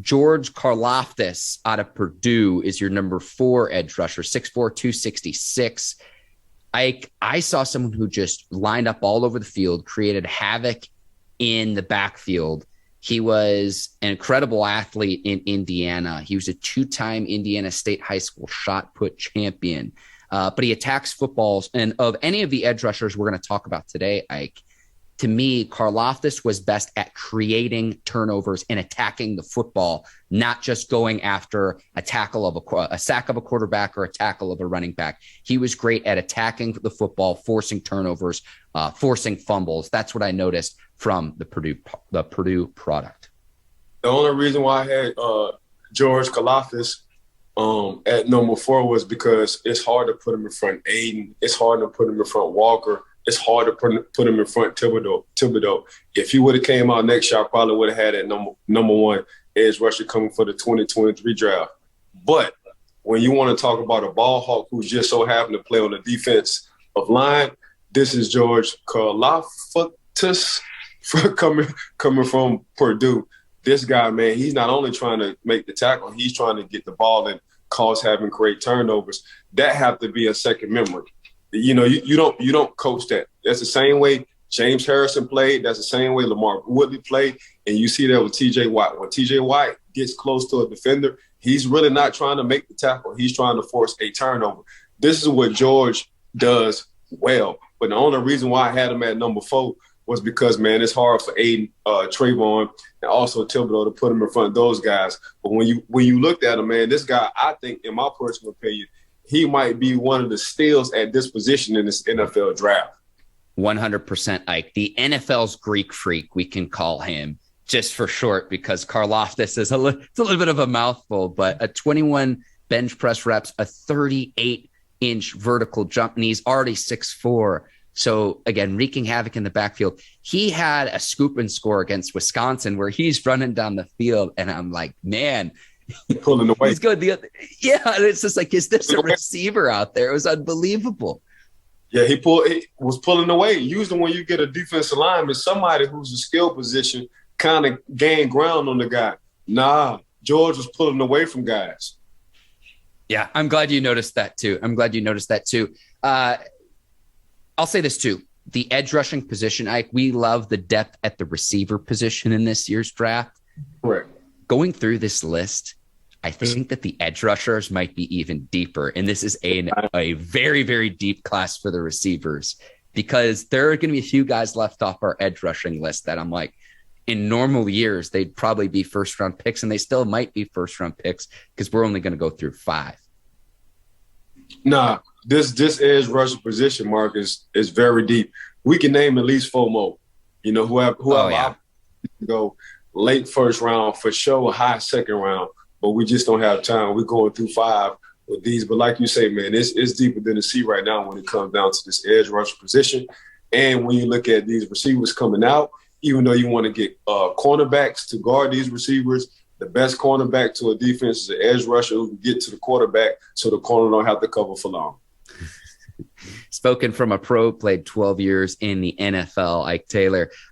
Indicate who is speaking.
Speaker 1: George Karlaftis out of Purdue is your number 4 edge rusher, 6'4", 266. I saw someone who just lined up all over the field, created havoc in the backfield. He was an incredible athlete in Indiana. He was a 2-time Indiana State high school shot put champion. But he attacks footballs. And of any of the edge rushers we're going to talk about today, Ike, to me, Karlaftis was best at creating turnovers and attacking the football, not just going after a tackle of a sack of a quarterback or a tackle of a running back. He was great at attacking the football, forcing turnovers, forcing fumbles. That's what I noticed from the Purdue product.
Speaker 2: The only reason why I had George Karlaftis at number 4 was because it's hard to put him in front of Aiden. It's hard to put him in front of Walker. It's hard to put him in front Thibodeau. If he would have came out next year, I probably would have had that number 1 edge rusher coming for the 2023 draft. But when you want to talk about a ball hawk who just so happened to play on the defensive line, this is George Karlaftis coming from Purdue. This guy, man, he's not only trying to make the tackle, he's trying to get the ball and cause having great turnovers. That have to be a second memory. You know, you don't coach that. That's the same way James Harrison played. That's the same way Lamar Woodley played. And you see that with T.J. Watt. When T.J. Watt gets close to a defender, he's really not trying to make the tackle. He's trying to force a turnover. This is what George does well. But the only reason why I had him at number 4 was because, man, it's hard for Aiden, Trayvon, and also Thibodeau to put him in front of those guys. But when you looked at him, man, this guy, I think, in my personal opinion, he might be one of the steals at this position in this NFL draft.
Speaker 1: 100%, Ike. The NFL's Greek freak, we can call him, just for short, because Karlaftis is it's a little bit of a mouthful, but a 21 bench press reps, a 38-inch vertical jump, and he's already 6'4". So, again, wreaking havoc in the backfield. He had a scoop and score against Wisconsin where he's running down the field, and I'm like, man,
Speaker 2: pulling away.
Speaker 1: He's good. And it's just like, is this a receiver out there? It was unbelievable.
Speaker 2: Yeah, he was pulling away. Usually when you get a defensive lineman, somebody who's a skill position kind of gain ground on the guy. Nah, George was pulling away from guys.
Speaker 1: Yeah, I'm glad you noticed that too. I'll say this too. The edge rushing position, Ike, we love the depth at the receiver position in this year's draft.
Speaker 2: Correct.
Speaker 1: Going through this list, I think that the edge rushers might be even deeper. And this is a very, very deep class for the receivers, because there are going to be a few guys left off our edge rushing list that I'm like, in normal years, they'd probably be first-round picks, and they still might be first-round picks because we're only going to go through 5.
Speaker 2: Nah, this edge rusher position, Mark, is very deep. We can name at least 4 more. You know, whoever go late first round for sure, high second round, but we just don't have time. We're going through 5 with these. But like you say, man, it's deeper than the sea right now when it comes down to this edge rusher position. And when you look at these receivers coming out, even though you want to get cornerbacks to guard these receivers, the best cornerback to a defense is an edge rusher who can get to the quarterback so the corner don't have to cover for long.
Speaker 1: Spoken from a pro, played 12 years in the NFL, Ike Taylor.